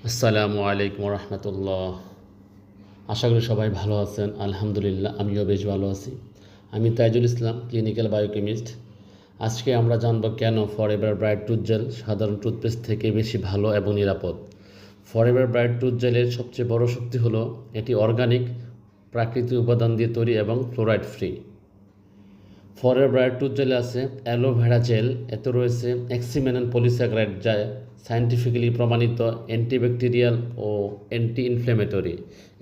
আসসালামু আলাইকুম রহমতুল্লাহ। আশা করি সবাই ভালো আছেন। আলহামদুলিল্লাহ, আমিও বেশ ভালো আছি। আমি তাইজুল ইসলাম, ক্লিনিক্যাল বায়োকেমিস্ট। আজকে আমরা জানব কেন ফরএভার ব্রাইট টুথ জেল সাধারণ টুথপেস্ট থেকে বেশি ভালো এবং নিরাপদ। ফরএভার ব্রাইট টুথ জেলের সবচেয়ে বড় শক্তি হলো এটি অর্গানিক প্রাকৃতিক উপাদান দিয়ে তৈরি এবং fluoride free. Forever bright tooth জেলে আছে অ্যালোভেরা জেল, এতে রয়েছে এক্সিমেনাল পলিস্যাকারাইড, যা সায়েন্টিফিক্যালি প্রমাণিত অ্যান্টিব্যাকটেরিয়াল ও অ্যান্টি ইনফ্ল্যামেটরি।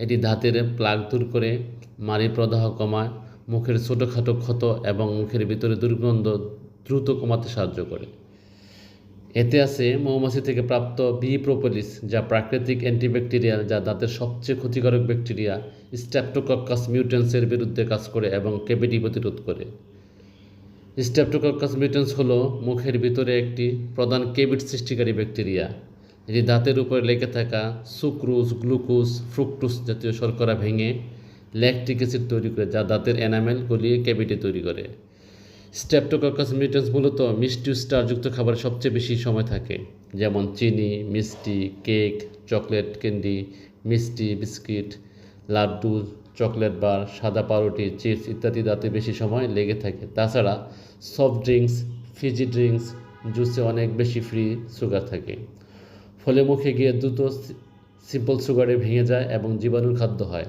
এটি দাঁতের প্লাগ দূর করে, মাড়ি প্রদাহ কমায়, মুখের ছোটোখাটো ক্ষত এবং মুখের ভিতরে দুর্গন্ধ দ্রুত কমাতে সাহায্য করে। এতে আছে মৌমাছি থেকে প্রাপ্ত বি প্রোপোলিস, যা প্রাকৃতিক অ্যান্টিব্যাকটেরিয়াল, যা দাঁতের সবচেয়ে ক্ষতিকারক ব্যাকটেরিয়া স্ট্রেপ্টোকক্কাস মিউটেন্সের বিরুদ্ধে কাজ করে এবং ক্যাভিটি প্রতিরোধ করে। স্ট্রেপ্টোকক্কাস মিউটেন্স হলো মুখের ভিতরে একটি প্রধান ক্যাভিট সৃষ্টিকারী ব্যাকটেরিয়া। এটি দাঁতের উপরে লেগে থাকা সুক্রোজ, গ্লুকোজ, ফ্রুক্টোজ জাতীয় শর্করা ভেঙে ল্যাকটিক অ্যাসিড তৈরি করে, যা দাঁতের এনামেল গলিয়ে ক্যাভিটি তৈরি করে। স্ট্রেপ্টোকক্কাস মিউটেন্স মূলত মিষ্টি স্টারযুক্ত খাবারে সবচেয়ে বেশি সময় থাকে, যেমন চিনি, মিষ্টি, কেক, চকলেট ক্যান্ডি, মিষ্টি বিস্কিট, লাড্ডু, চকলেট বার, সাদা পাউরুটি, চিপস ইত্যাদি দাঁতে বেশি সময় লেগে থাকে। তাছাড়া সফট ড্রিঙ্কস, ফিজি ড্রিঙ্কস, জুসে অনেক বেশি ফ্রি সুগার থাকে, ফলে মুখে গিয়ে দ্রুত সিম্পল সুগারে ভেঙে যায় এবং জীবাণুর খাদ্য হয়।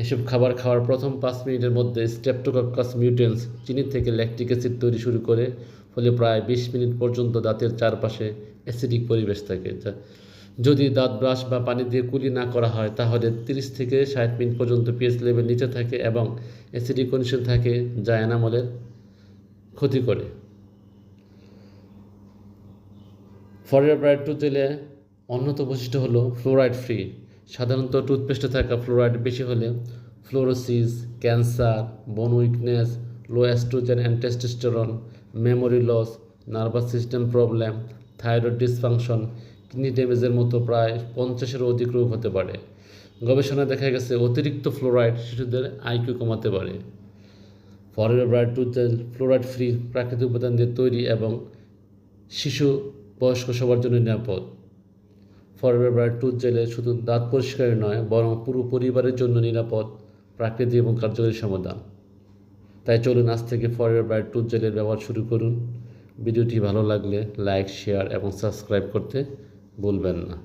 এসব খাবার খাওয়ার প্রথম 5 মিনিটের মধ্যে স্ট্রেপ্টোকক্কাস মিউটেন্স চিনি থেকে ল্যাকটিক অ্যাসিড তৈরি শুরু করে, ফলে প্রায় 20 মিনিট পর্যন্ত দাঁতের চারপাশে অ্যাসিডিক পরিবেশ থাকে। যদি দাঁত ব্রাশ বা পানি দিয়ে কুলি না করা হয়, তাহলে 30 থেকে 60 মিনিট পর্যন্ত পিএইচ লেভেল নিচে থাকে এবং অ্যাসিডিক কন্ডিশন থাকে, যা এনামেলের ক্ষতি করে। ফরএভার ব্রাইট টুথ জেলে অন্যতম বৈশিষ্ট্য হলো ফ্লোরাইড ফ্রি। সাধারণত টুথপেস্টে থাকা ফ্লোরাইড বেশি হলে fluorosis, cancer, bone weakness, low oestrogen and testosterone, memory loss, nervous system problem, thyroid dysfunction, kidney ড্যামেজের মতো প্রায় 50-এরও অধিক রোগ হতে পারে। গবেষণায় দেখা গেছে অতিরিক্ত ফ্লোরাইড শিশুদের আইকিউ কমাতে পারে। Forever bright tooth gel fluoride free, প্রাকৃতিক উপাদান দিয়ে তৈরি এবং শিশু, বয়স্ক সবার জন্য নিরাপদ। ফরএভার ব্রাইট টুথ জেলে শুধু দাঁত পরিষ্কারই নয়, বরং পুরো পরিবারের জন্য নিরাপদ, প্রাকৃতিক এবং কার্যকরী সমাধান। তাই চলুন আজ থেকে ফরএভার ব্রাইট টুথ জেলের ব্যবহার শুরু করুন। ভিডিওটি ভালো লাগলে লাইক, শেয়ার এবং সাবস্ক্রাইব করতে ভুলবেন না।